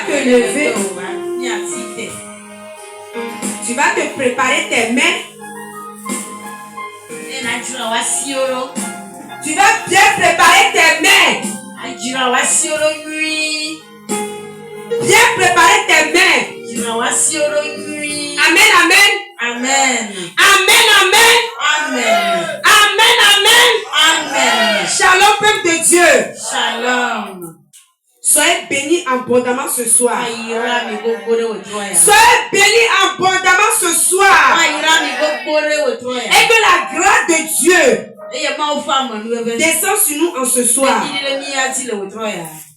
te lever. Tu vas te préparer tes mains. Tu vas bien préparer tes mains. Bien préparer tes mains. Amen, amen. Amen. Amen, amen. Amen. Amen, amen. Amen. Shalom, peuple de Dieu. Shalom. Soyez bénis abondamment ce soir. Soyez bénis abondamment ce soir. Et que la grâce de Dieu descend sur nous en ce soir.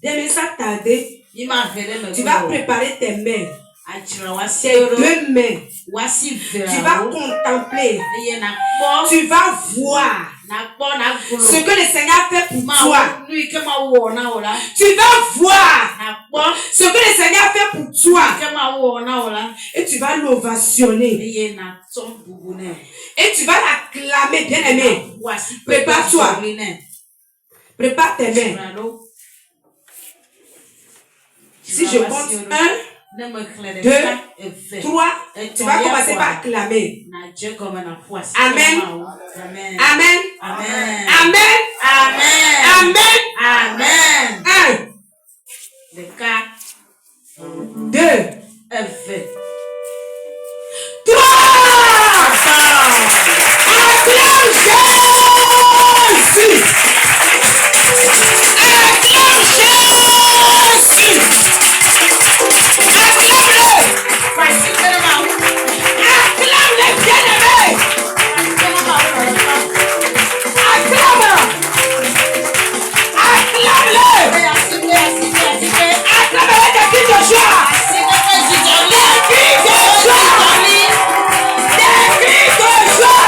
Demain, ça tarder. Tu vas préparer tes mains. Tes deux mains. Tu vas contempler. Tu vas voir ce que le Seigneur fait pour toi. Tu vas voir ce que le Seigneur fait pour toi. Et tu vas l'ovationner. Et tu vas l'acclamer, bien aimé. Prépare-toi. Prépare tes mains. Si je compte 1, 2, 3, tu vas commencer par acclamer. Amen. Amen. Amen. Amen. Amen. Amen. Amen. 1, 2, 3. Acclame Jésus. Acclame Jésus. Acclame-le. Acclame-le, bien-aimé. Acclame. Acclame-le. Acclame avec des cris de joie. Des cris de joie. Des cris de joie.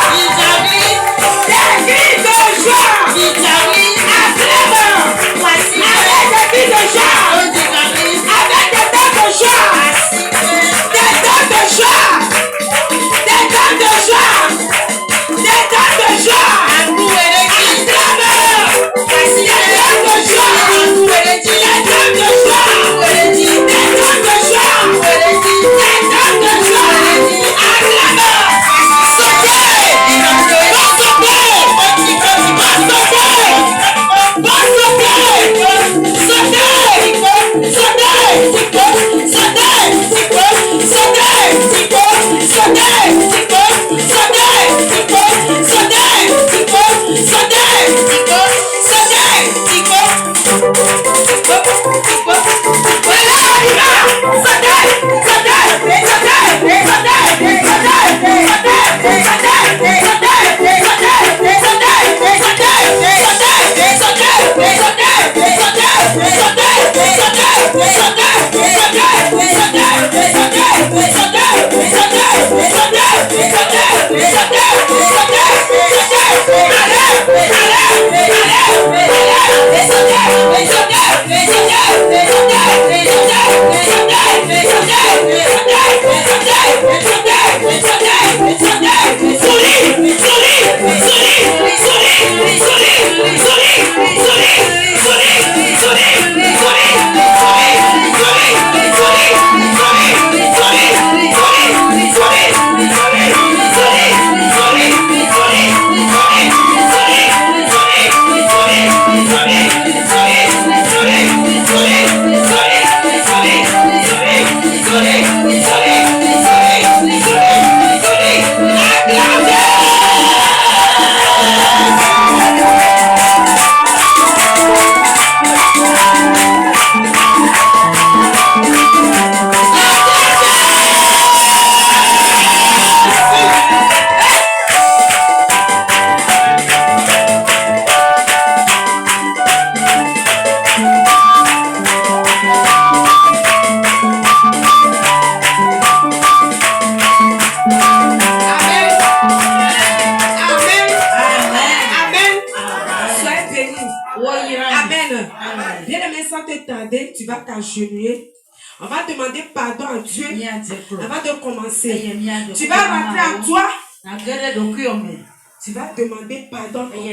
Des cris de joie. Acclame. Avec des cris de joie. Avec des dents de joie. Des dents de joie. Des dents de joie. Des dents de joie. Acclame. Des dents de joie. Des dents de joie. Des dents de joie. Des dents de joie. Acclame. Sautez. Tu vas t'agenouiller. On va demander pardon à Dieu avant de commencer. Tu vas rentrer en toi. Tu vas demander pardon ton Père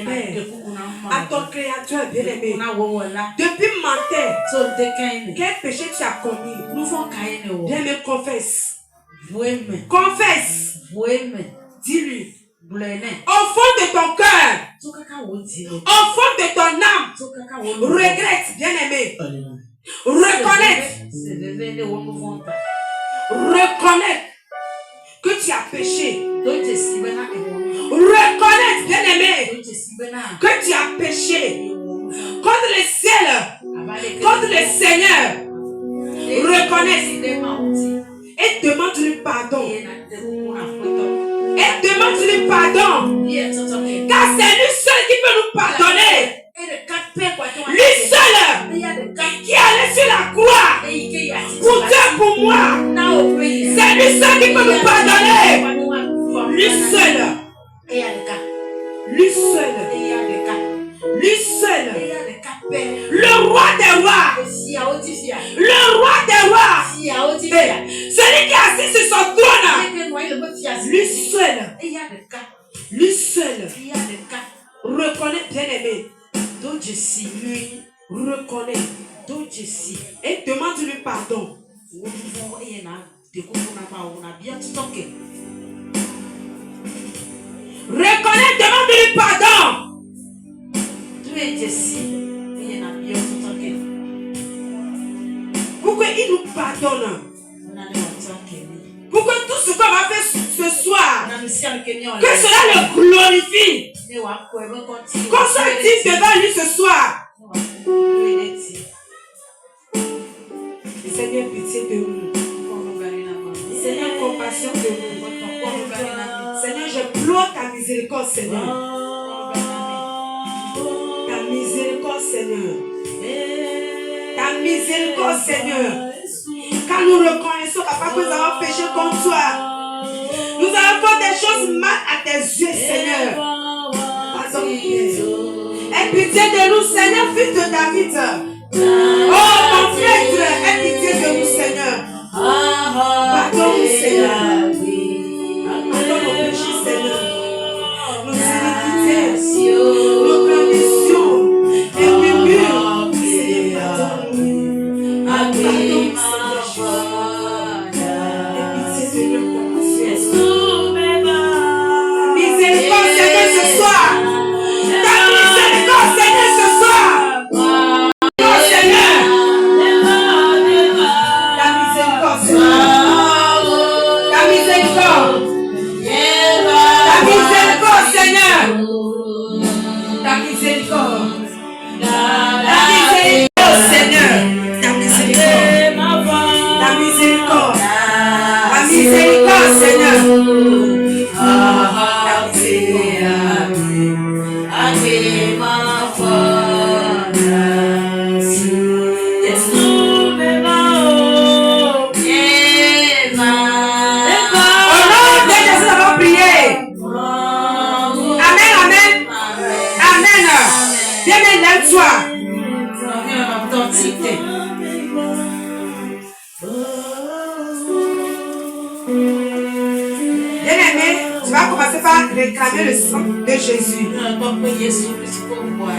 à ton Créateur bien-aimé. Depuis matin, quel péché tu as commis? Bien-aimé, confesse. Confesse. Dis-lui. Au fond de ton cœur, au fond de ton âme, regrette, bien-aimé. Reconnaître que tu as péché. Reconnaître, bien-aimé, que tu as péché contre le ciel, contre le Seigneur. Reconnaître et demande-lui pardon. Et demande-lui pardon. Car c'est lui seul qui peut nous pardonner. Lui seul qui allait sur la croix pour toi, pour moi. C'est lui seul qui peut nous pardonner. Lui seul. Lui seul. Lui seul. Le roi des rois. Le roi des rois. Celui qui est assis sur son trône. Lui seul. Lui seul. Reconnaît, bien-aimé. Donc je suis. Lui reconnaît. Donc je suis. Et demande-lui pardon. Reconnais, demande-lui pardon. Pour qu'il nous pardonne. Pour que tout ce qu'on va faire ce soir, que cela le glorifie. Qu'on soit digne devant lui ce soir. Seigneur, pitié de nous. Seigneur, compassion de nous. Seigneur, je pleure ta miséricorde, Seigneur. Ta miséricorde, Seigneur. Ta miséricorde, Seigneur. Car nous reconnaissons, Papa, que nous avons péché contre toi. Nous avons fait des choses mal à tes yeux, Seigneur. Pardon, aie pitié de nous, Seigneur, fils de David. Oh, mon frère, aie pitié de nous, Seigneur. Pardonne-nous, Seigneur. Pardonne nos péchés, Seigneur. Nos iniquités, nos transgressions, et murmures. Seigneur, pardonne-nous. Pardonne-nous, Seigneur. Aie pitié de nous, compassion. Miséricorde, Seigneur, ce soir. Ta miséricorde, Seigneur, ce soir. Réclamer le sang de Jésus.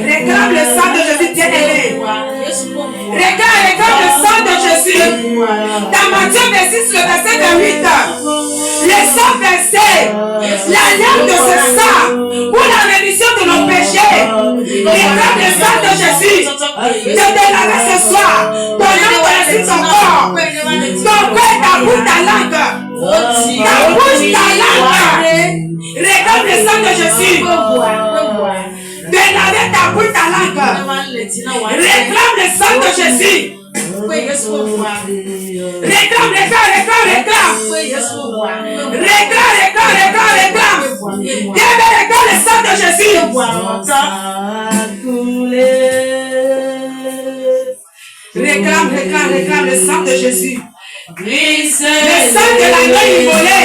Réclame le sang de Jésus, bien-aimé. Réclame le sang de Jésus. Dans Matthieu 26, le verset 28. Le sang versé, la lame de ce sang pour la rémission de nos péchés. Réclame le sang de Jésus. De te laver ce soir. Ton âme connaît ton corps. Ton cœur, ta bouche, ta langue. Ta bouche, ta langue. Réclame le sang de Jésus. De laver ta bouche, ta langue. Réclame le sang de Jésus. Réclame. Viens réclame le sang de Jésus. Réclame le sang de Jésus. Le sang de l'agneau immolé.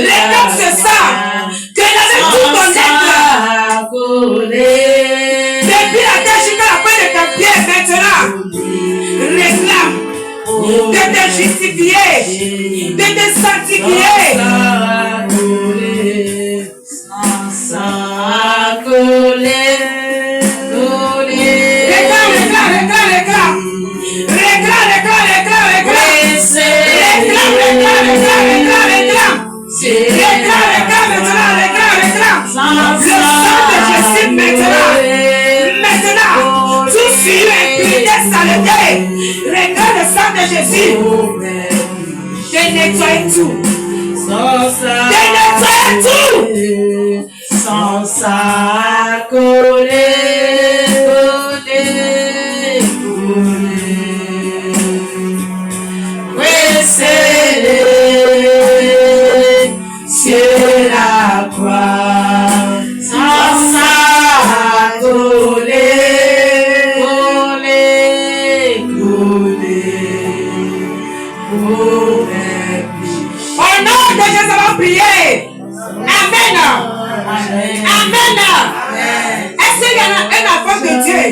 Réclame ce sang. Que l'avait tout ton être. Depuis la terre jusqu'à la fin de ta pierre maintenant. Réclame de te justifier, de te sanctifier. Jésus de nettoyer tout. De nettoyer tout. Sans ça coller, coller, coller. Oui, c'est sur la croix. Sans ça coller, coller, coller. Au nom de Jésus, on va prier. Amen. Amen. Est-ce qu'il y a un enfant de Dieu?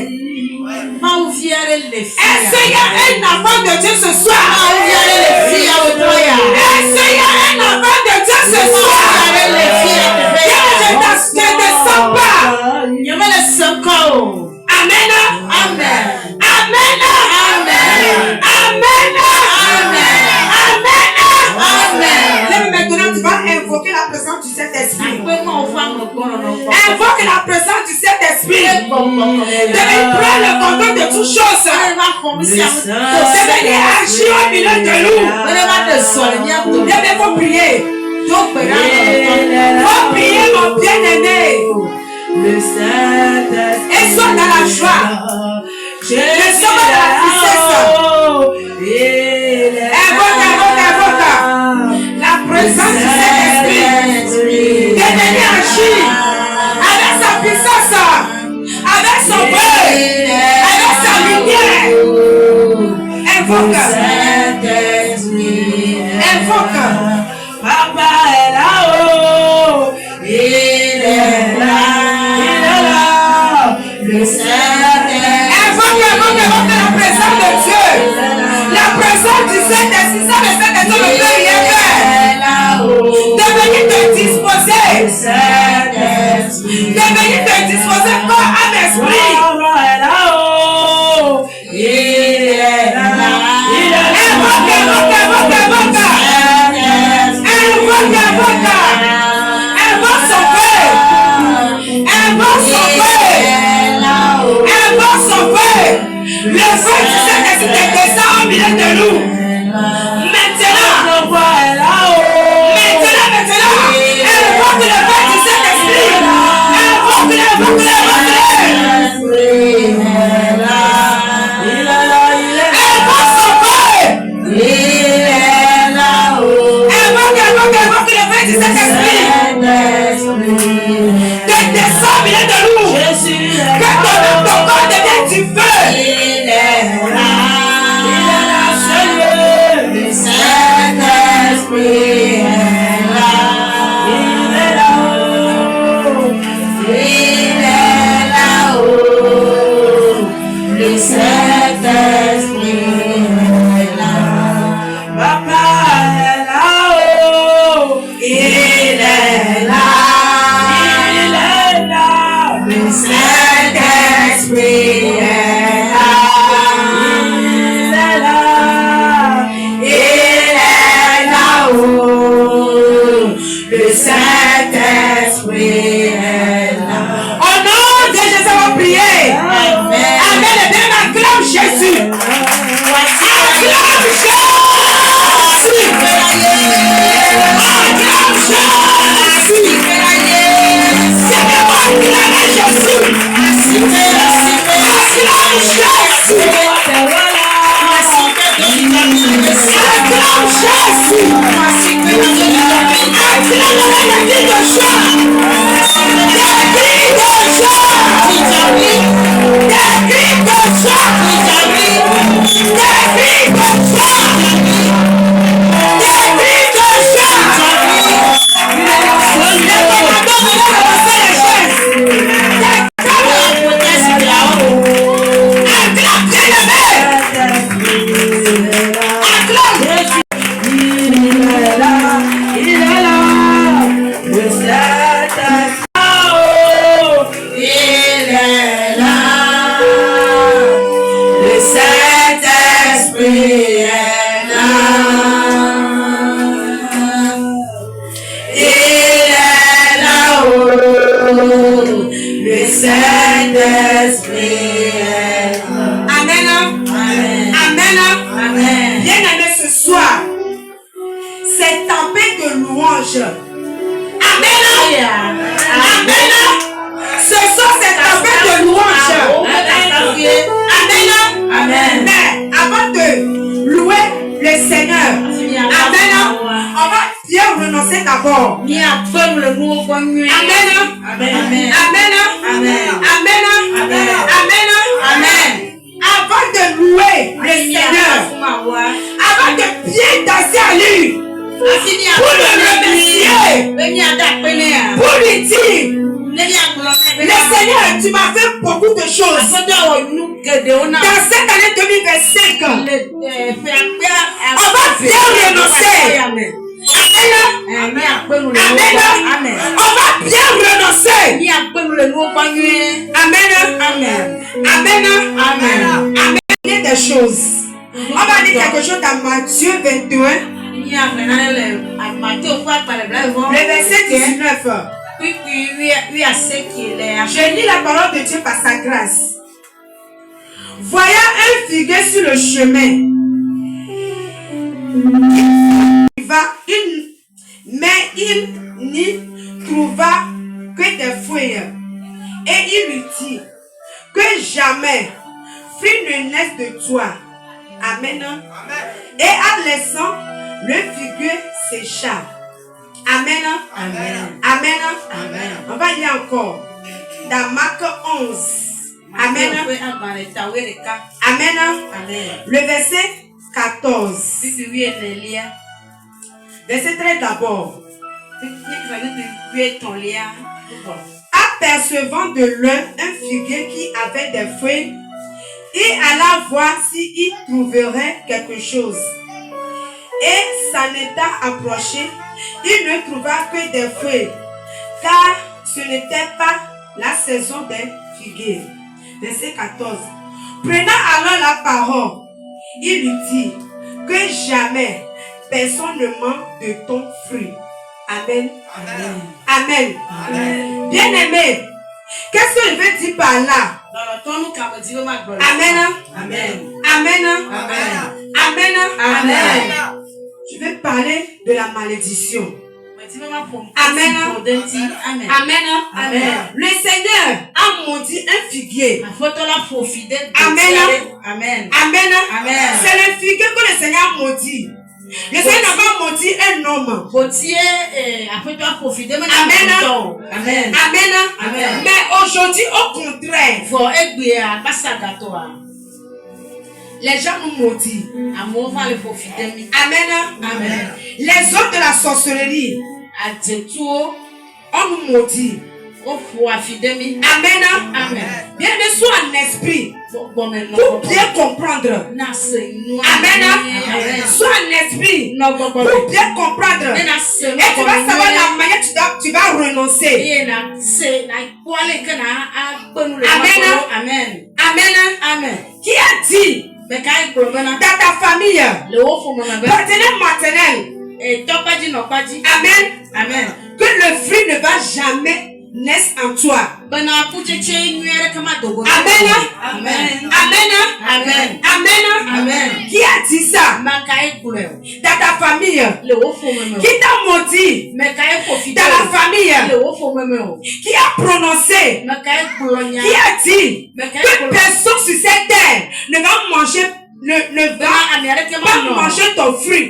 Est-ce qu'il y a un enfant de Dieu ce soir? Est-ce qu'il y a un enfant de Dieu ce soir? Je ne sens pas. Amen. Amen. Amen. Amen. Amen. Maintenant, tu vas invoquer la présence du Saint-Esprit. Invoque la présence du Saint-Esprit. Devez prendre le contrôle de toutes choses. Devez agir au milieu de nous. Devez vous prier. Faut prier, mon bien-aimé. Et sois dans la joie. Ne sois pas dans la tristesse. Invoque la présence du Saint-Esprit. De venir agir avec sa puissance, avec son feu, avec sa lumière. Invoque. Papa est là-haut, il est là, le Saint-Esprit. Invoque la présence de Dieu, la présence du Saint-Esprit. Ça, le Saint-Esprit, le Père, il est de venir te disposer, de venir te disposer corps, âme, esprit. Invoque son feu. Le feu du Saint-Esprit descend au milieu de nous. Maintenant, invoque le feu du Saint-Esprit. Invoque-le. Invoque son feu. Invoque le feu du Saint-Esprit. Que descend au milieu de nous. Que ton corps devienne du feu. Le Saint-Esprit est là. Il est là-haut. Le Saint-Esprit est là. Papa est là-haut. Il est là. Le Saint-Esprit est là. Le Saint-Esprit est là. Au nom de Jésus, on va prier. Amen. Amen. Acclame Jésus. Acclame Jésus. Acclame Jésus. C'est moi qui l'aime Jésus. Acclame Jésus. louange. Amen. Amen. Ce soir, c'est ta fête de louange. Amen. Amen. Mais avant de louer le Seigneur, amen, on va bien renoncer d'abord. Amen. Amen. Amen. Amen. Amen. Avant de louer le Seigneur, avant de bien danser à lui, pour le remercier, pour lui dire, le Seigneur, tu m'as fait beaucoup de choses. Dans cette année 2025, on va bien renoncer. Amen. Amen. On va bien renoncer. Amen. Amen. Amen. Amen. Amen. Des choses. On va dire quelque chose dans Matthieu 21. Le verset 19. Je lis la parole de Dieu par sa grâce. Voyant un figuier sur le chemin, mais il n'y trouva que des feuilles. Et il lui dit que jamais fruit ne naisse de toi. Amen. Et en laissant le figuier sécha. Amen. Amen. Amen. Amen. On va lire encore. Dans Marc 11. Amen. Amen. Le verset 14. Verset 13 d'abord. Apercevant de loin un figuier qui avait des feuilles, il alla voir s'il trouverait quelque chose. Et s'en étant approché, il ne trouva que des feuilles, car ce n'était pas la saison des figuiers. Verset 14. Prenant alors la parole, il lui dit que jamais personne ne manque de ton fruit. Amen. Amen. Amen. Amen. Bien-aimé, qu'est-ce que je veux dire par là? Amen. Amen. Amen. Amen. Amen. Je vais parler de la malédiction. Amen. Amen. Amen. Le Seigneur a maudit un figuier. Amen. Amen. Amen. C'est le figuier que le Seigneur maudit. Le Seigneur n'a pas maudit un homme. Amen. Amen. Amen. Mais aujourd'hui, au contraire, les gens nous maudissent. Amen. Amen. Les hommes de la sorcellerie, on nous maudit. Amen. Amen. Bien de soi en esprit. Pour bien comprendre. Amen. Sois en esprit. Pour bien comprendre. Et tu vas savoir la manière tu vas renoncer. Amen. Amen. Amen. Qui a dit dans ta famille, partenaire maternel, amen, amen, que le fruit ne va jamais naître en toi. Amen. Amen. Amen. Amen. Amen. Qui a dit ça dans ta famille? Qui t'a maudit dans la famille? Qui a prononcé? Qui a dit que personne sur cette terre ne va manger, ne va pas manger ton fruit?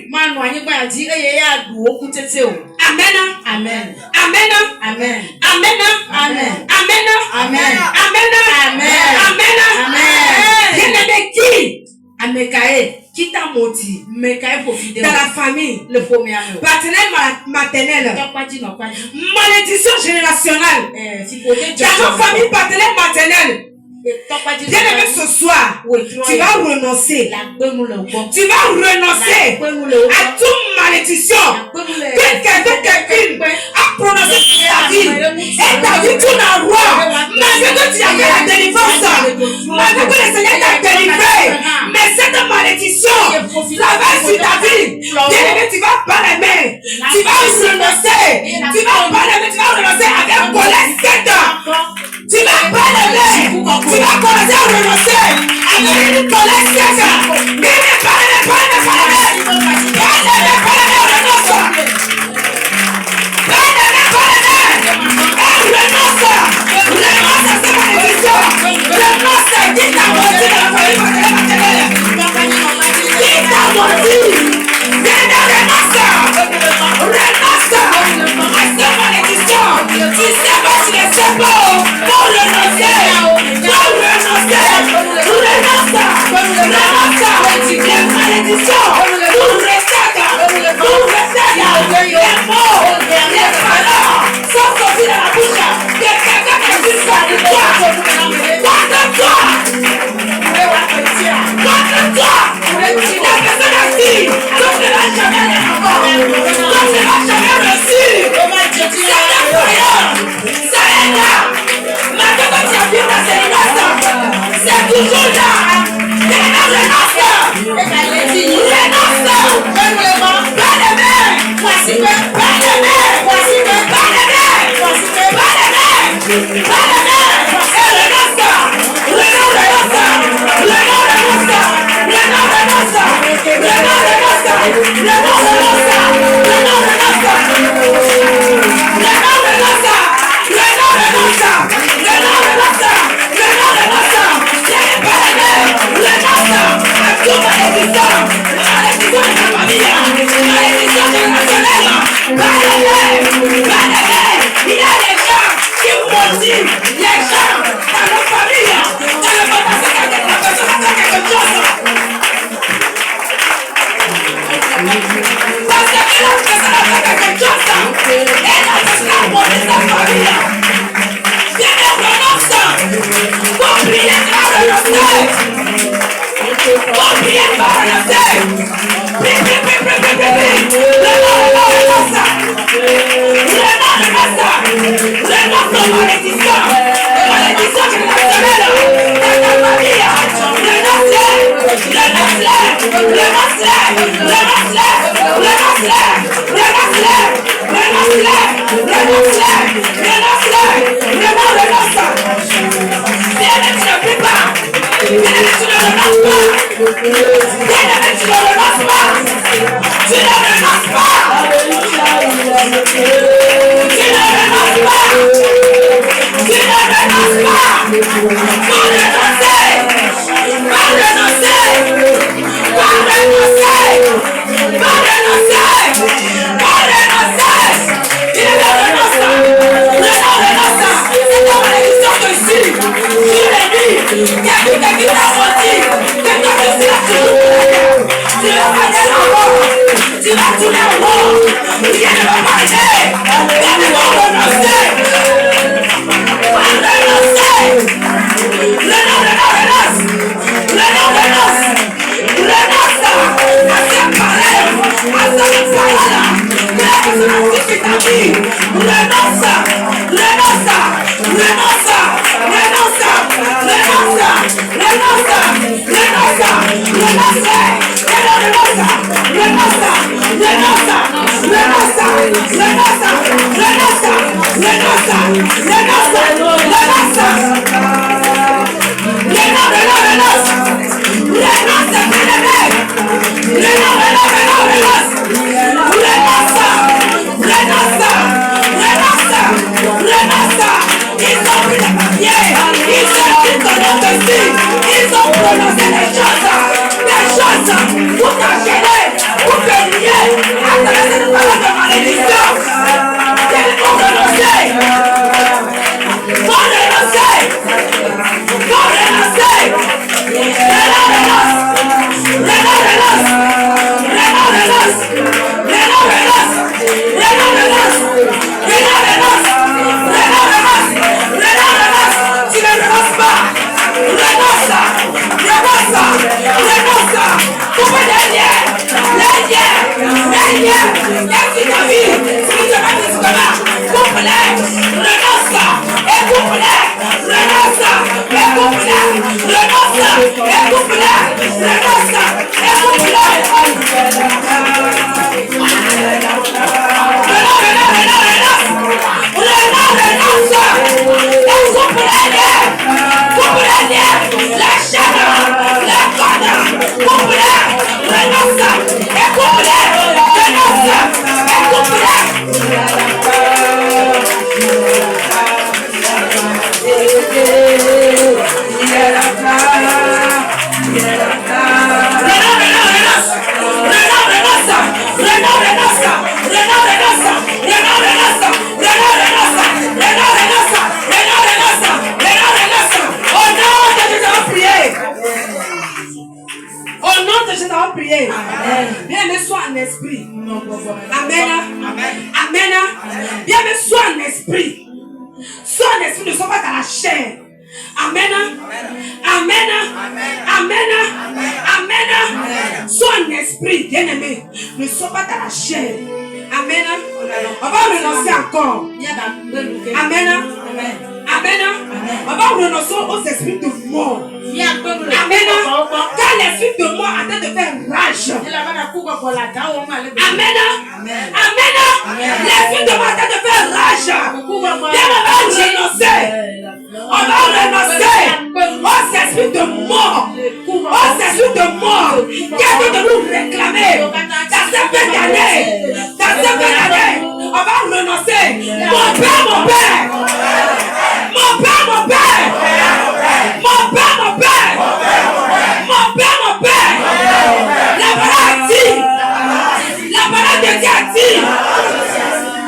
Amen. Amen. Amen. Amen. Amen. Amen. Amen. Amen. Amen. Bien-aimé, qui t'a maudit dans la famille, partenaire maternel, malédiction générationnelle dans la famille, partenaire maternel. Bien-aimé, ce soir, tu vas renoncer. Tu vas renoncer à toute malédiction que quelqu'un a prononcé sur ta vie. Et ta vie tourne en roi. Malgré que tu avais la délivrance, malgré que le Seigneur t'a délivré, mais cette malédiction travaille sur ta vie. Bien-aimé, tu vas pas l'aimer. Tu vas renoncer. Tu vas pas l'aimer. Tu vas renoncer avec colère sèche. Tu vas pas l'aimer. Tu vas commencer à renoncer avec une colère sèche. Pas l'aimer, renonce. Renonce Bien-aimé, sois en esprit. Amen. Amen. Bien-aimé, sois en esprit. Sois en esprit, ne sois pas dans la chair. Amen. Amen. Amen. Amen. Sois en esprit, bien-aimé. Ne sois pas dans la chair. Amen. On va renoncer encore. Amen. Amen. On va renoncer aux esprits de mort. Amen. Quand l'esprit de mort a de faire rage. Amen. Amen. L'esprit de mort a de faire rage. Bien, on va renoncer. On va renoncer aux esprits de mort. Aux esprits de mort qui a de nous réclamer dans cette fin d'année. Dans cette fin d'année, on va renoncer. Mon père, mon père. Mon père, mon père. Mon père, mon père. Mon père, mon père. La parole a dit. La parole de Dieu a dit.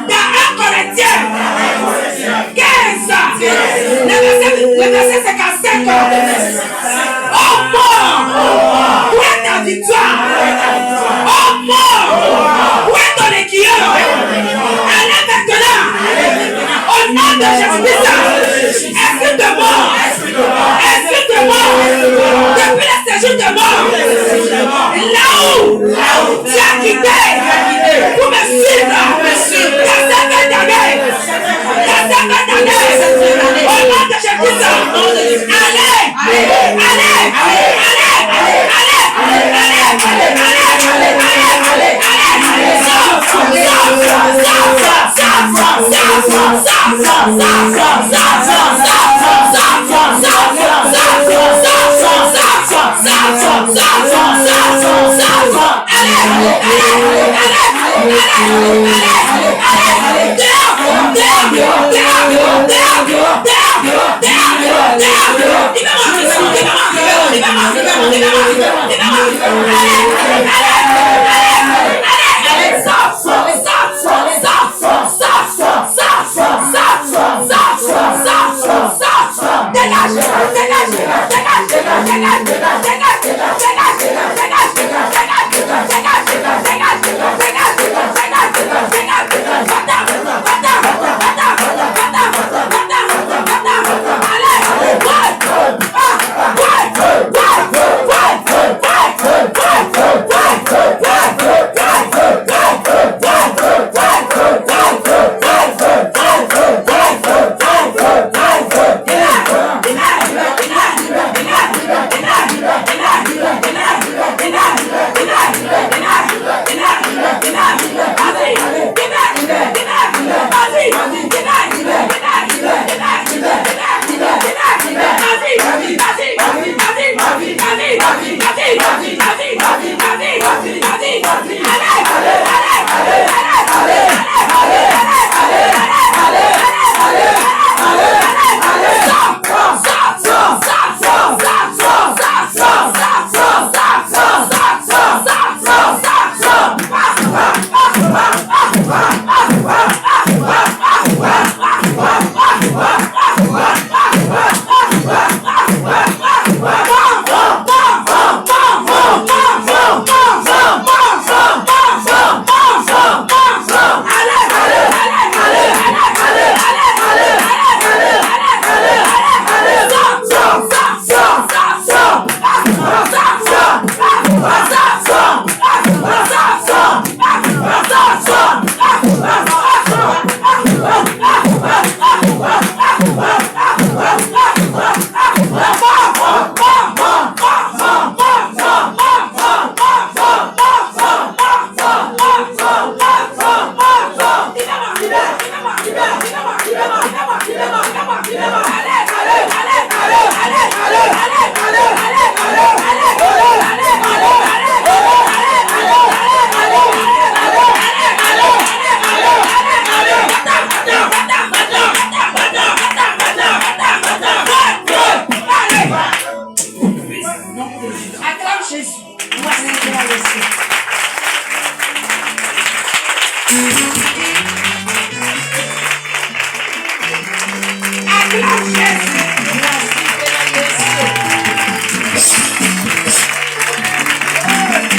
Dans 1 Corinthiens 15. Le verset 55. Oh mort, où est ta victoire? Oh mort, où est ton équilibre? Allez maintenant. Au nom de Jésus-Christ. Esprit de mort. Esprit de mort. Depuis le séjour de mort. Là où tu as quitté pour me suivre. Dans cette fin d'année. Dans cette fin d'année. Au nom de Jésus-Christ. Allez.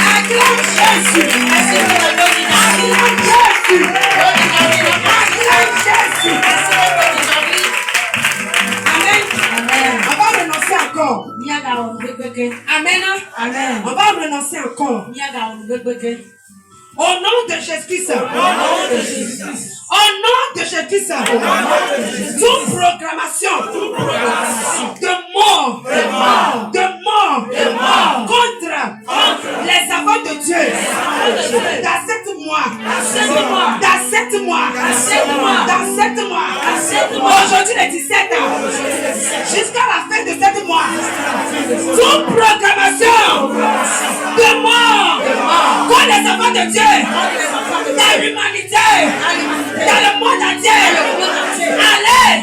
Acclame Jésus. Au nom de Jésus-Christ. Au nom de Jésus-Christ. Toute proclamation de mort contre les enfants de Dieu. Dans 7 mois. Aujourd'hui le 17 jusqu'à la fin de 7 mois. Toute proclamation de mort contre les enfants de Dieu. Dans l'humanité. Dans le monde entier. Allez.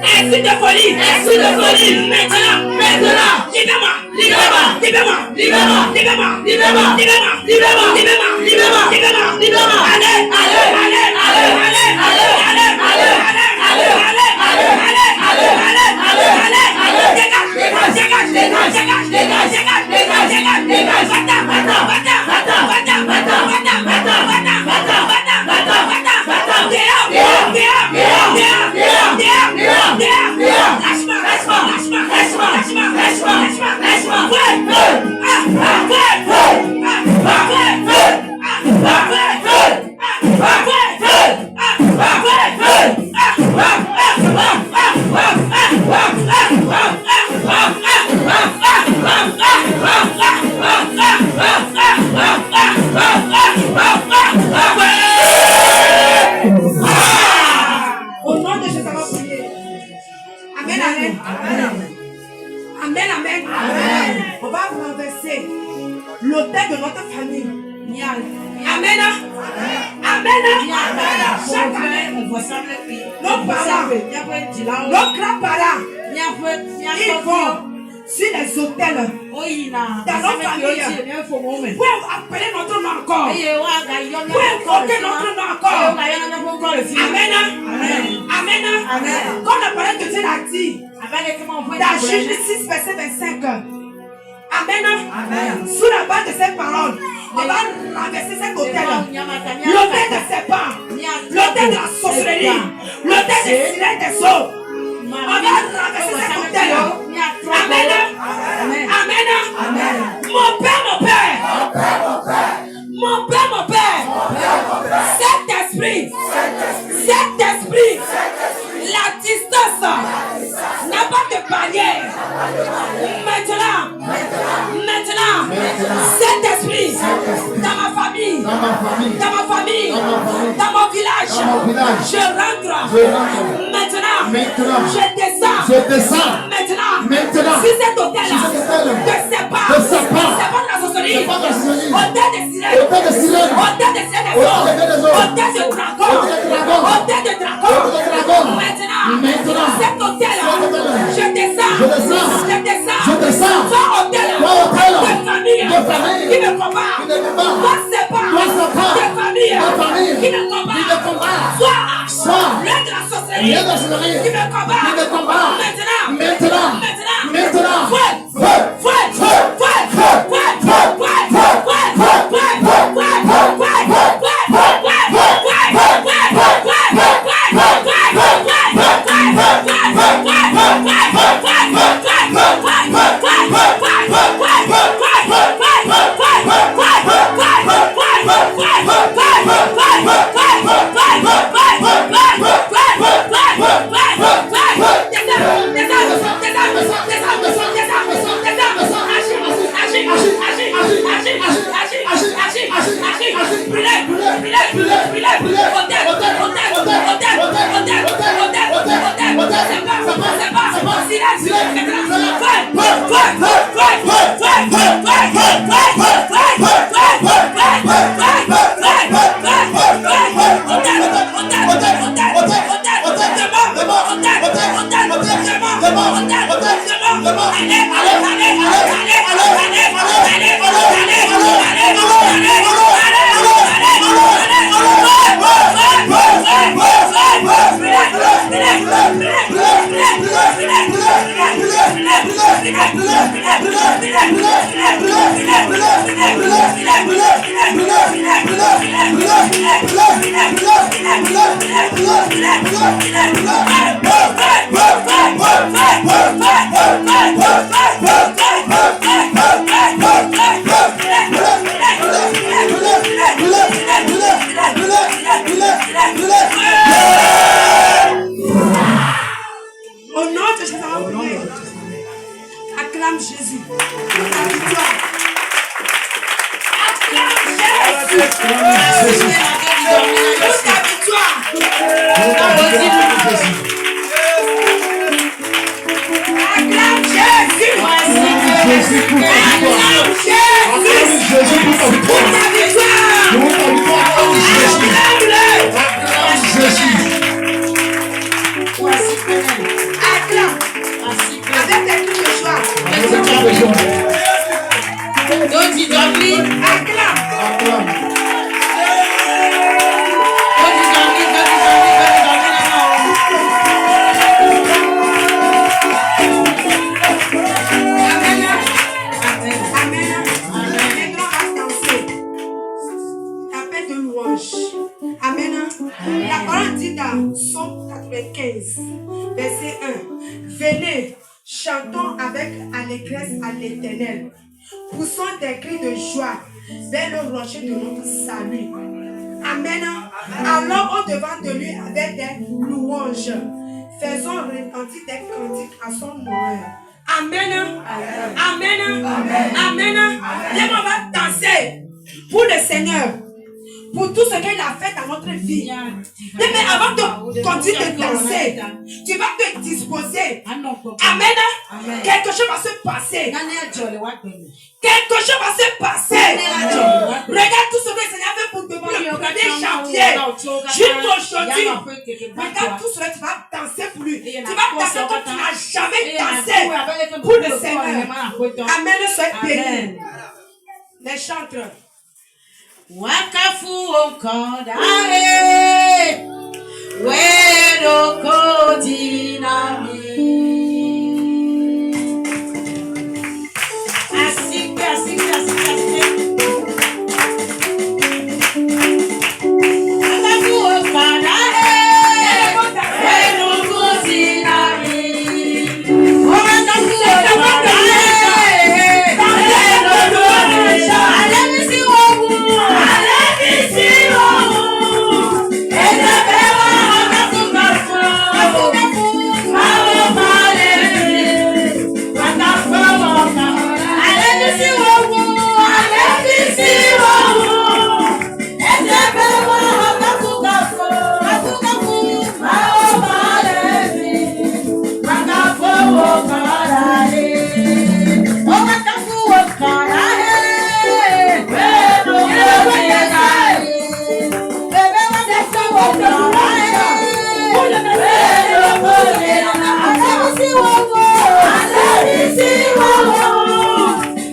Esprit de folie. Esprit de folie. Maintenant. Maintenant. Libère-moi. Libère-moi. Libère-moi. Libère-moi. Libère-moi. Libère-moi. Libère-moi. Libère-moi. Libère-moi. Libère-moi. Libère-moi. Libère-moi. Allez. Allez. Allez. Allez. Allez. Allez. Allez. Allez. Allez. Allez. Allez. Allez. Allez. Allez. Allez. Allez. Dégage. Dégage. Dégage. Dégage. Dégage. Dégage. Dégage. Dégage. Dégage. Dégage. Va-t'en. Va-t'en. Va-t'en. Va-t'en. Va-t'en. Va-t'en. Va-t'en. Va-t'en. Va-t'en. Va-t'en. Va-t'en. Va-t'en. Va-t'en. Dehors. Dehors. Dehors. Dehors. Dehors. Dehors. Dehors. Dehors. Dehors. Dehors. Lâche-moi. Lâche-moi. Lâche-moi. Lâche-moi. Lâche-moi. Lâche-moi. Lâche-moi. Lâche-moi. Ouais. Ah. Ah. Ouais. Ah. Ah. Ouais. Ah. Ah. Ouais. Ah. Au nom de Jésus, on va prier. Amen, amen. Amen, amen. Amen. On va renverser l'autel de notre famille. Amen. Amen. Chaque année, nos parents, nos grands-parents, ils vont sur les hôtels dans nos familles. Pour appeler notre nom encore. Pour invoquer notre nom encore. Amen. Amen. Amen. Comme la parole de Dieu l'a dit, dans Juge 6, verset 25. Amen. Amen. Sous la base de cette parole, on va renverser cet hôtel. L'hôtel des serpents, l'hôtel de la sorcellerie, l'hôtel des sirènes des eaux. On va renverser cet hôtel. Amen. Amen. Amen. Mon Père, mon Père. Mon Père, mon Père. Cet esprit, la distance n'a pas de barrière. Maintenant, cet esprit dans ma famille, dans mon village, je rentre. Maintenant, je descends. Maintenant, sur cet hôtel de serpents, de la sorcellerie, hôtel de sirènes, hôtel de dragon. Maintenant, cet hôtel, je descends. Toi, hôtel de famille qui me combat. Toi, serpent de famille qui me combat. Soit l'œil de la sorcellerie qui me combat. Maintenant, au nom de Jésus, acclame Jésus. avec allégresse à l'Éternel. Poussons des cris de joie vers le rocher de notre salut. Amen. Allons au-devant de lui avec des louanges. Faisons retentir des cantiques à son honneur. Amen. Amen. Amen. Viens, on va danser pour le Seigneur. Pour tout ce qu'il a fait dans notre vie. Mais avant de continuer de danser, tu vas te disposer. Amen. Quelque chose va se passer. Quelque chose va se passer. Regarde tout ce que le Seigneur fait pour depuis le 1er janvier jusqu'aujourd'hui. Regarde tout cela, tu vas danser pour lui. Tu vas danser comme tu n'as jamais dansé pour le Seigneur. Amen. Sois béni. Les chanteurs. Wakafu onkadae Wedo kodinami Asike Wakafu onkadae Wedo kodinami Wakafu onkadae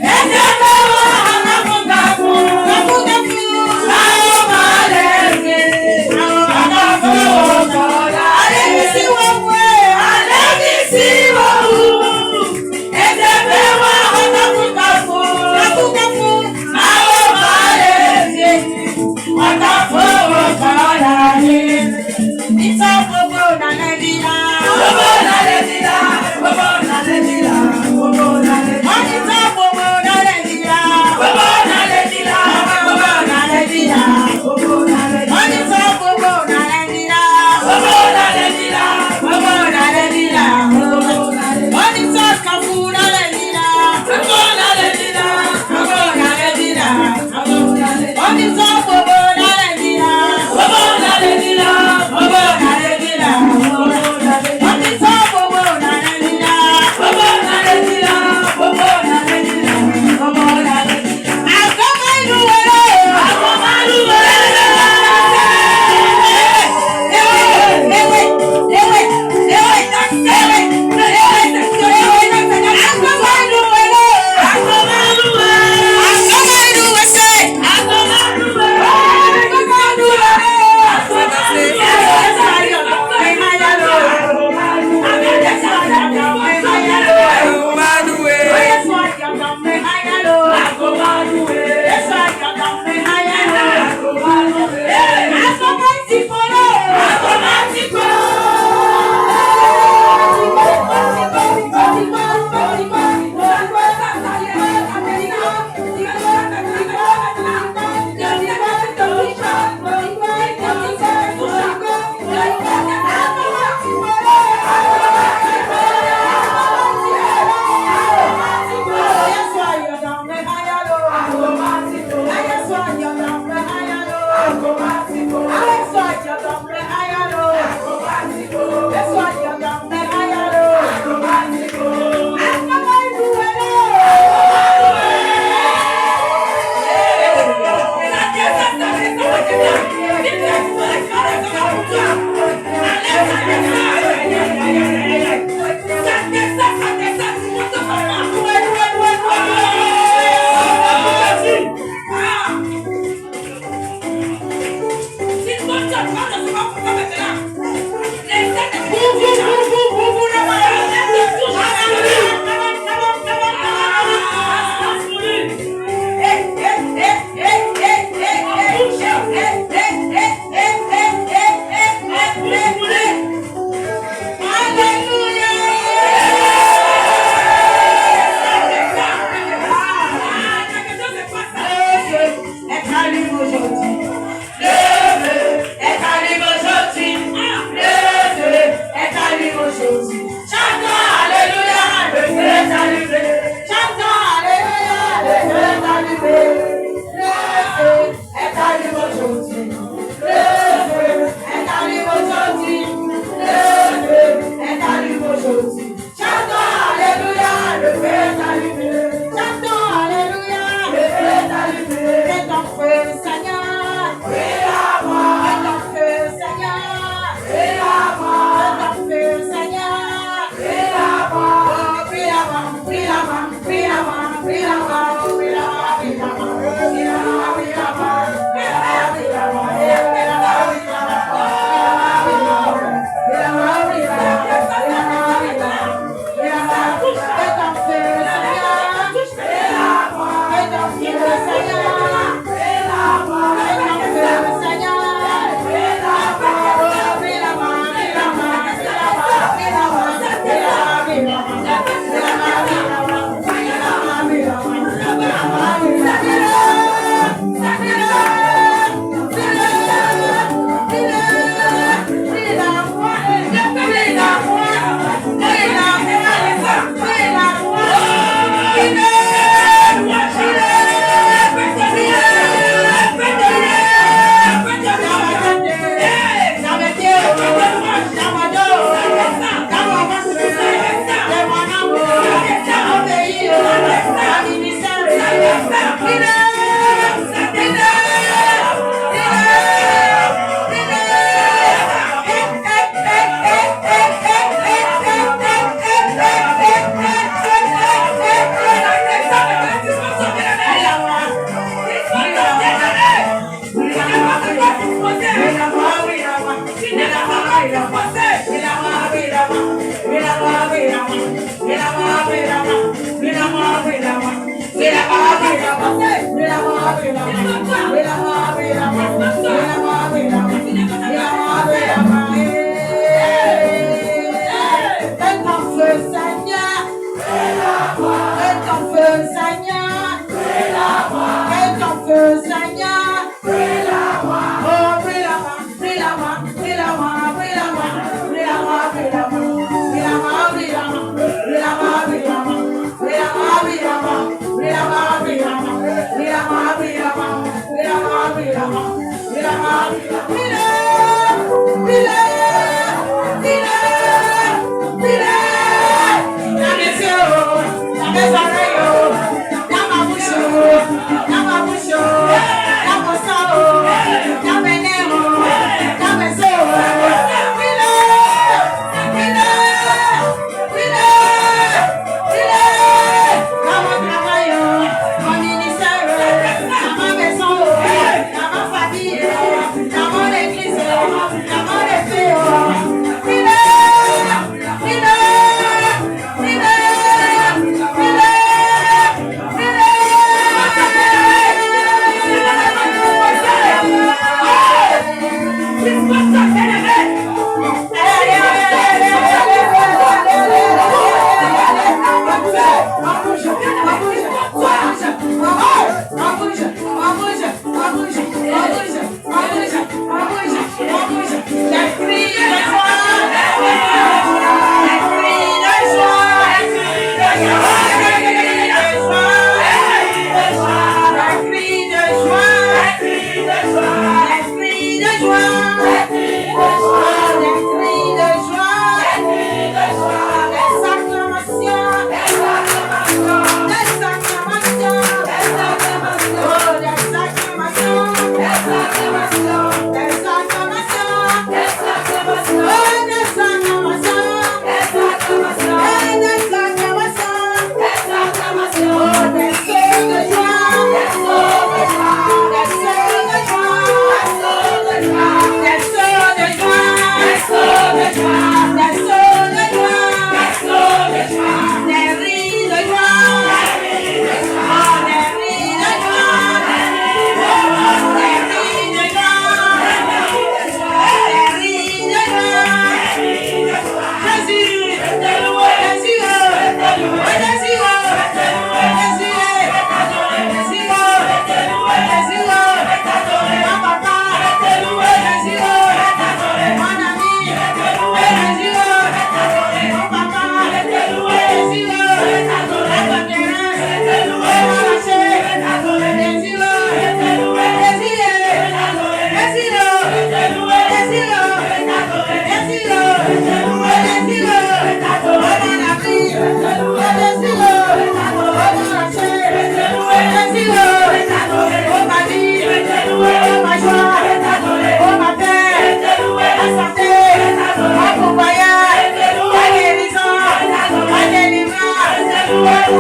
And Come on, Il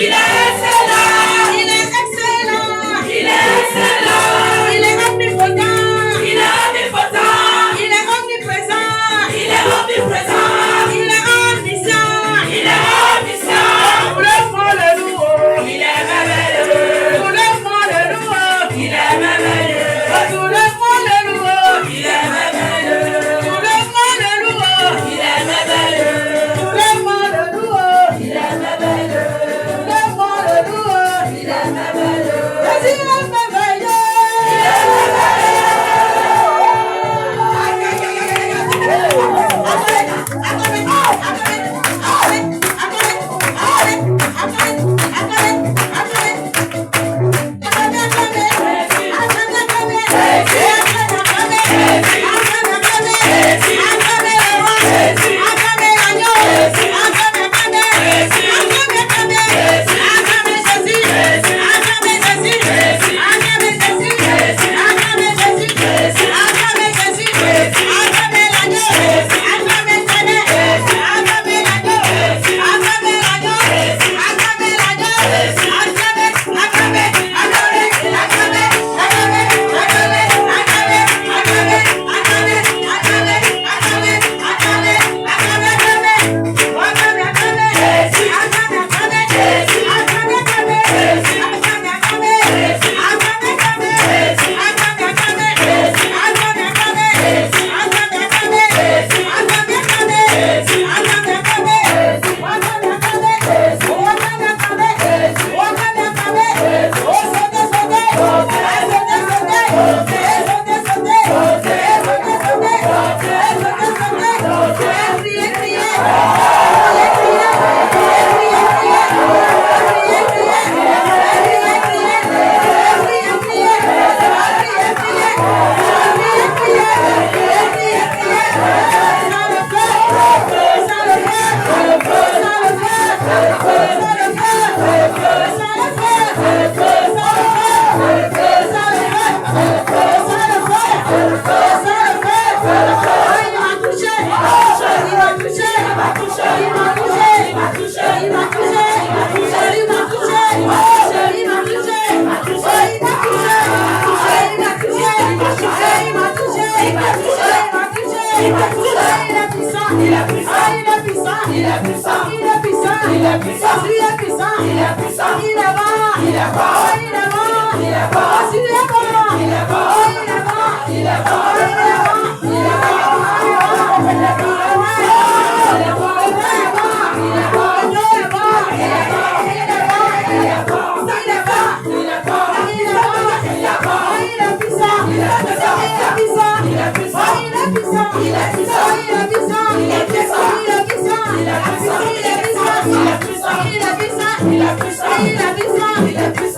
est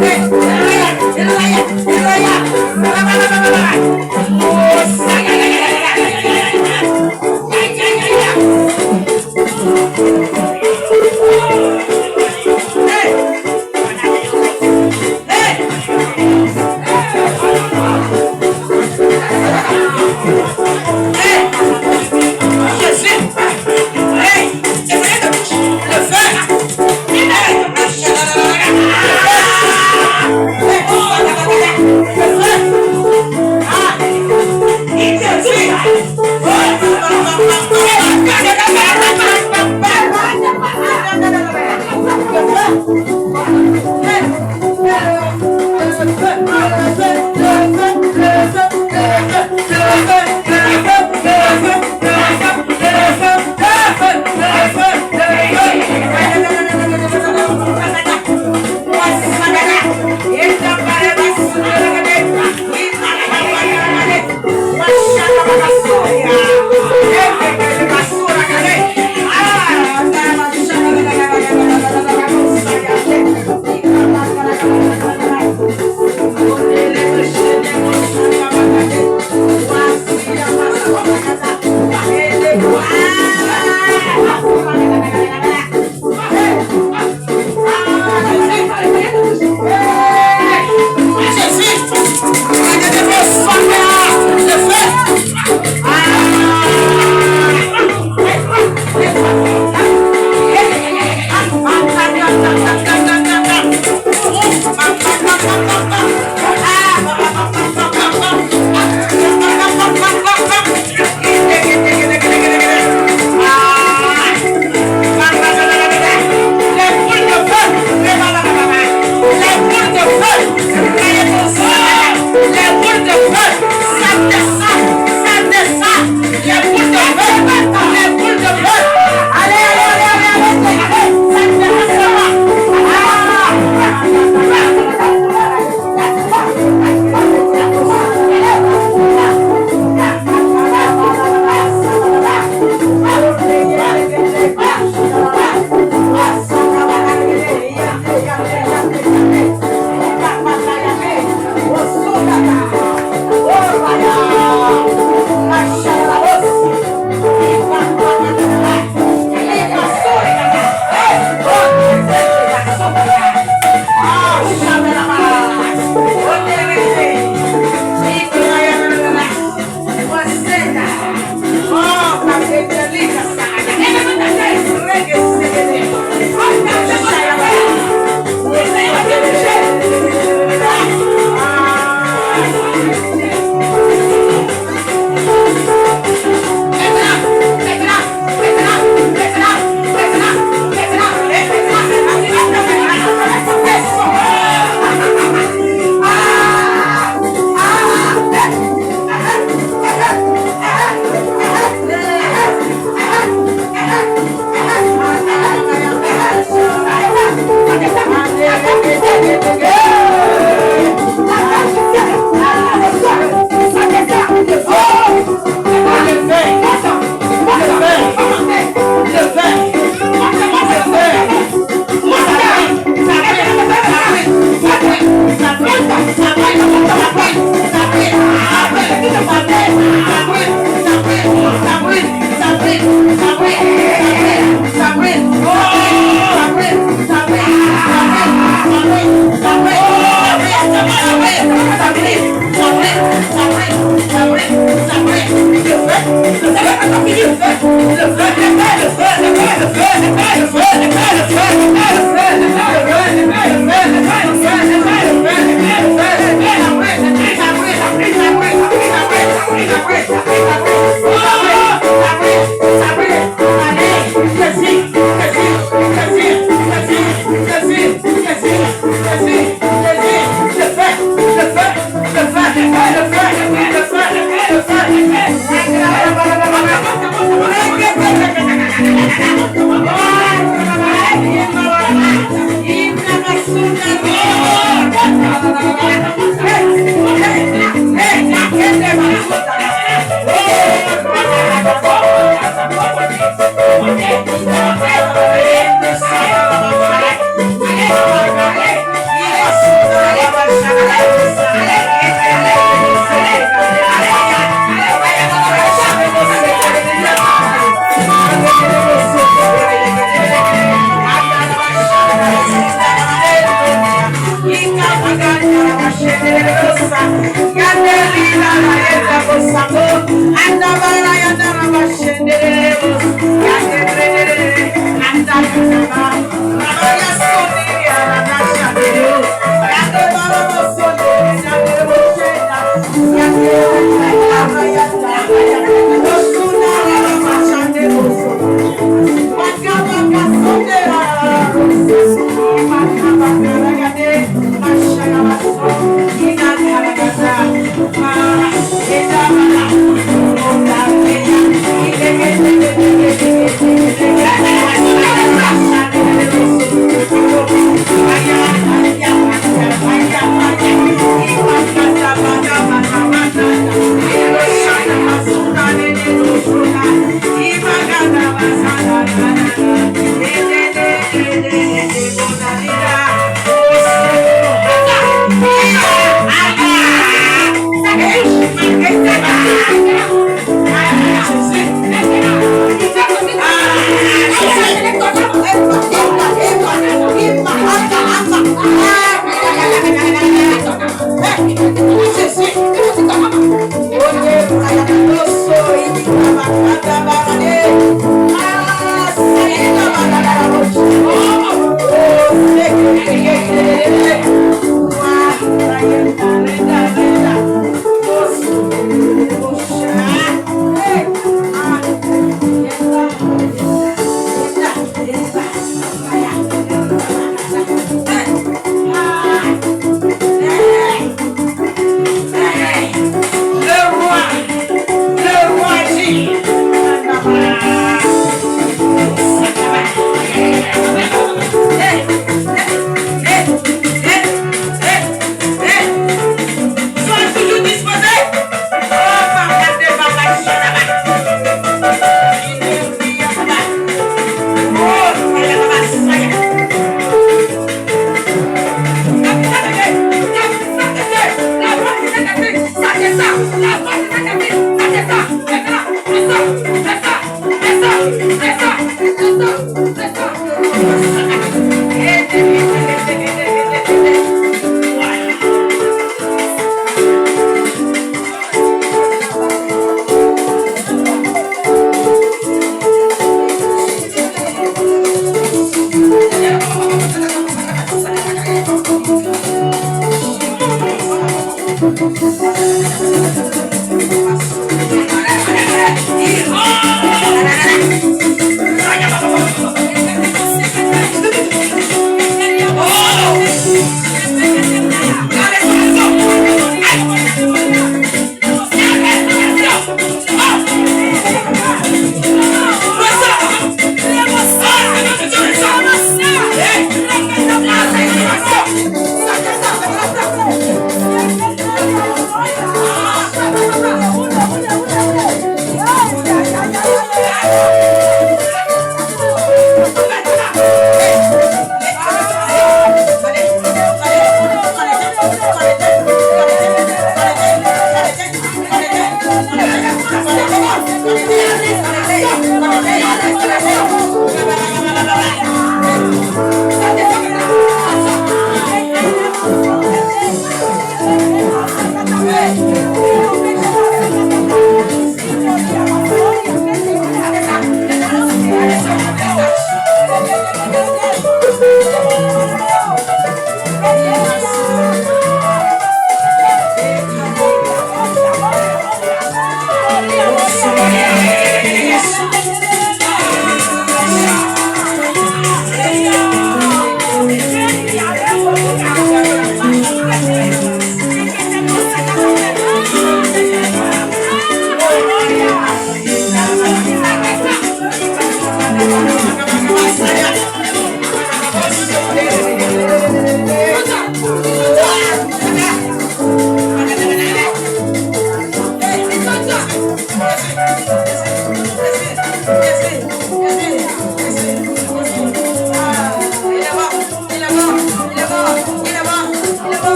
Allez,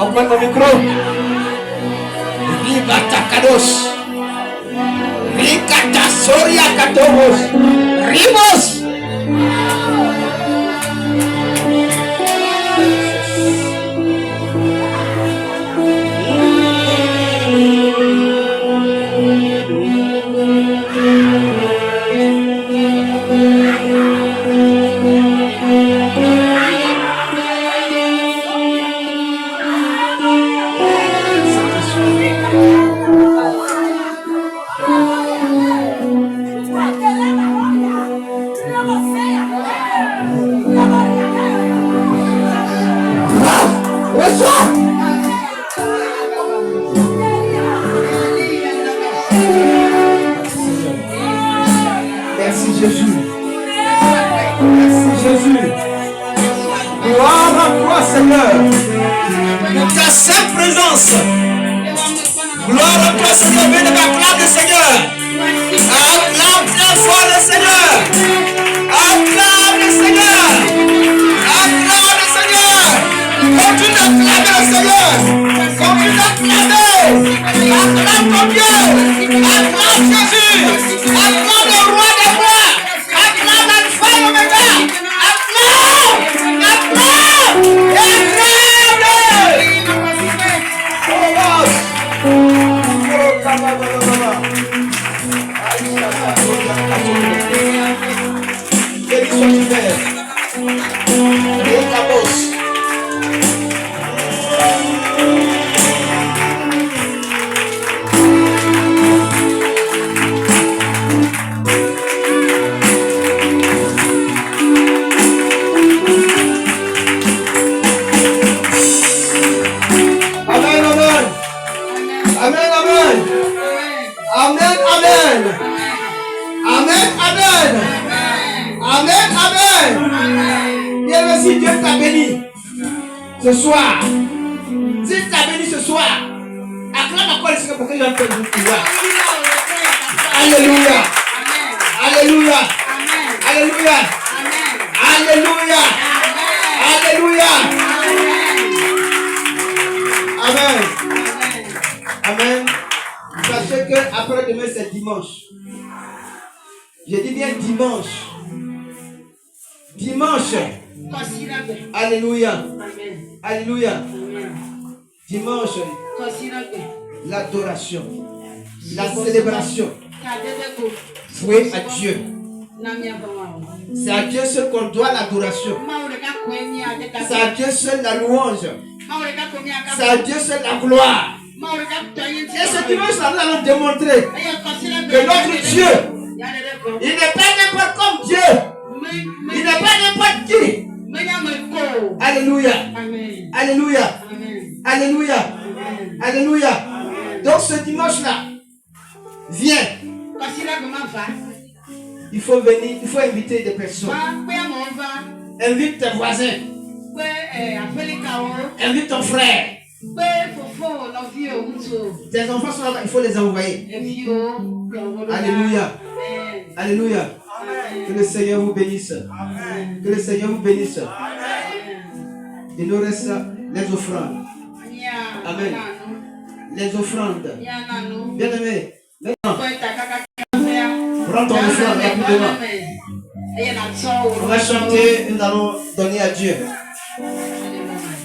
Augmente le micro. Ribata kados. Rikata soria katomos. Rimos. Merci Jésus. Merci Jésus. Gloire à toi Seigneur. Pour ta sainte présence. Gloire à toi Seigneur. Venez acclamer le Seigneur. Acclame très fort le Seigneur. Acclame le Seigneur. Acclame le Seigneur. Continue d'acclamer le Seigneur. Continue d'acclamer. Acclame ton Dieu. Acclame Jésus. Acclame le roi des rois. Acclame l'alpha et l'oméga. Acclame. Acclame. Acclame. Béni soit ton Père. Et ta bosse. Amen, amen. Amen, amen. Amen, amen. Amen, amen. Amen, amen. Bien merci, Dieu t'a béni ce soir. S'il t'a béni ce soir, acclame encore le Seigneur pour que j'entende du pouvoir. Alléluia. Alléluia. Alléluia. Alléluia. Alléluia. Amen. Amen. Sachez que après demain c'est dimanche. Je dis bien dimanche. Dimanche. Alléluia. Alléluia. Dimanche. L'adoration. La célébration. Vouer à Dieu. C'est à Dieu seul qu'on doit l'adoration. C'est à Dieu seul la louange. C'est à Dieu seul la gloire. Et ce dimanche, nous allons démontrer que notre Dieu, il n'est pas n'importe comme Dieu. Il n'est pas n'importe qui. Alléluia. Alléluia. Alléluia. Alléluia. Donc ce dimanche-là, viens. Il faut venir, il faut inviter des personnes. Invite tes voisins. Invite ton frère. Tes enfants sont là-bas, il faut les envoyer. Alléluia. Alléluia. Que le Seigneur vous bénisse. Que le Seigneur vous bénisse. Il nous reste les offrandes. Amen. Les offrandes. Bien aimé. Prends ton offrande rapidement. On va chanter, nous allons donner à Dieu.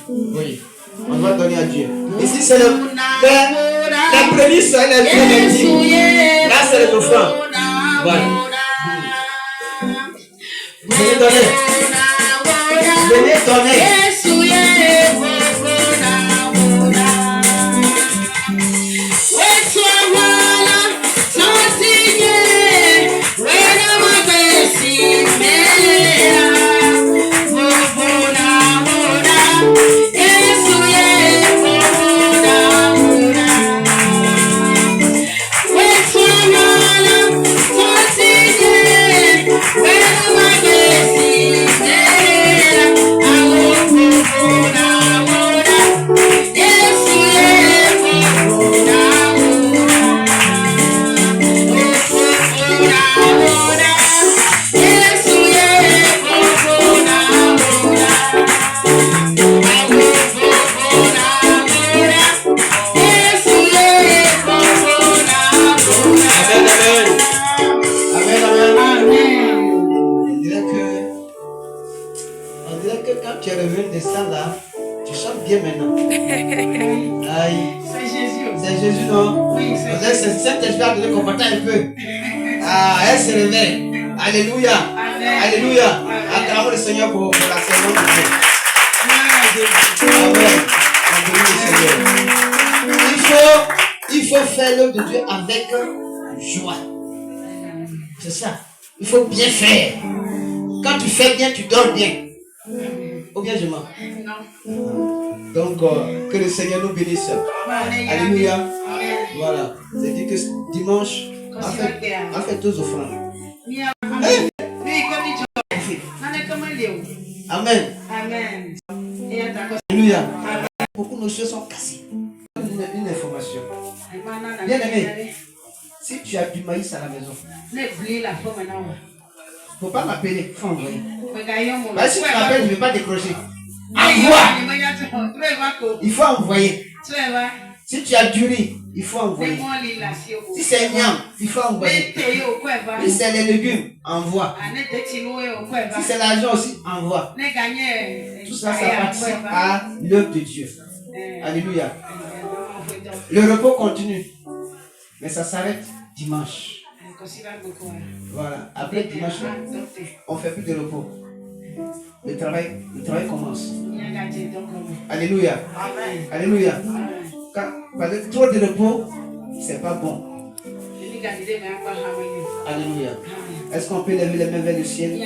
Oui, on va donner à Dieu. Ici c'est les prémices et les bénédictions. Là c'est les offrandes. Voilà. Venez donner. Venez donner. What's your Saint-Esprit a donné combattant un peu. Ah, elle se réveille. Alléluia. Alléluia. Acclamons le Seigneur pour la saison de Dieu. Amen. Le Seigneur. Il faut faire l'œuvre de Dieu avec joie. C'est ça. Il faut bien faire. Quand tu fais bien, tu dors bien. Ou bien je mens. Donc, que le Seigneur nous bénisse. Alléluia. Voilà. C'est dit que dimanche, on fait deux offrandes. Amen. Alléluia. Beaucoup de nos choses sont cassées. Une information. Bien aimé, si tu as du maïs à la maison, il ne faut pas m'appeler, il faut envoyer. Si tu m'appelles, je ne vais pas décrocher. Envoie. Il faut envoyer. Si tu as du riz, il faut envoyer. Si c'est niam, il faut envoyer. Si c'est les légumes, envoie. Si c'est l'argent aussi, envoie. Tout ça, ça participe à l'œuvre de Dieu. Alléluia. Le repos continue. Mais ça s'arrête dimanche. Voilà. Après dimanche, on ne fait plus de repos. Le travail commence. Alléluia. Alléluia. Parce que trop de repos, c'est pas bon. Alléluia. Est-ce qu'on peut lever les mains vers le ciel?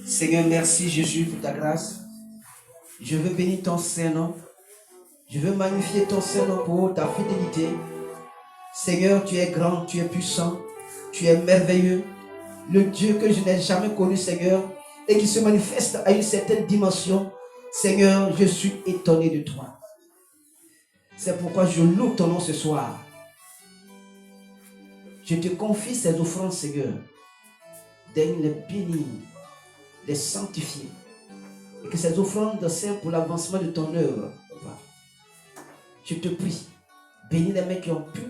Seigneur, merci Jésus pour ta grâce. Je veux bénir ton Saint-Nom. Je veux magnifier ton Saint-Nom pour ta fidélité. Seigneur, tu es grand, tu es puissant, tu es merveilleux. Le Dieu que je n'ai jamais connu, Seigneur, et qui se manifeste à une certaine dimension. Seigneur, je suis étonné de toi. C'est pourquoi je loue ton nom ce soir. Je te confie ces offrandes, Seigneur. Daigne les bénir, les sanctifier. Et que ces offrandes servent pour l'avancement de ton œuvre. Je te prie, bénis les mains qui ont pu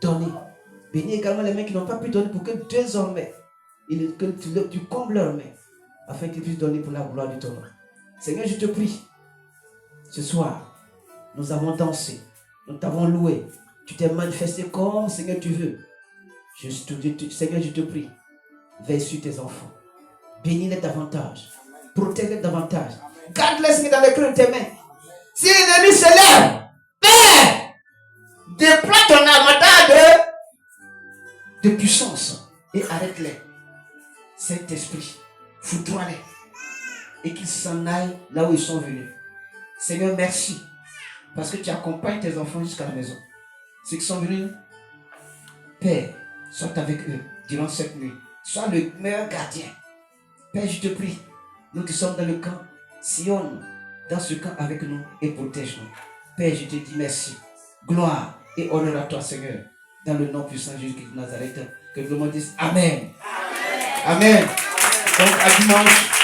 donner. Bénis également les mains qui n'ont pas pu donner pour que désormais, que tu combles leurs mains afin qu'ils puissent donner pour la gloire de ton nom. Seigneur, je te prie, ce soir, nous avons dansé, nous t'avons loué, tu t'es manifesté comme Seigneur tu veux. Seigneur, je te prie, veille sur tes enfants, bénis-les davantage, protège-les davantage, garde-les dans les creux de tes mains. Si l'ennemi se lève, Père, déploie ton avantage de puissance et arrête-les. Saint-Esprit, foudroie-les et qu'ils s'en aillent là où ils sont venus. Seigneur, merci parce que tu accompagnes tes enfants jusqu'à la maison. Ceux qui sont venus, Père, sois avec eux durant cette nuit. Sois le meilleur gardien. Père, je te prie, nous qui sommes dans le camp, sillonne dans ce camp avec nous et protège-nous. Père, je te dis merci. Gloire et honneur à toi, Seigneur. Dans le nom puissant de Jésus-Christ de Nazareth, que le monde dise Amen. Amen. Donc, à dimanche.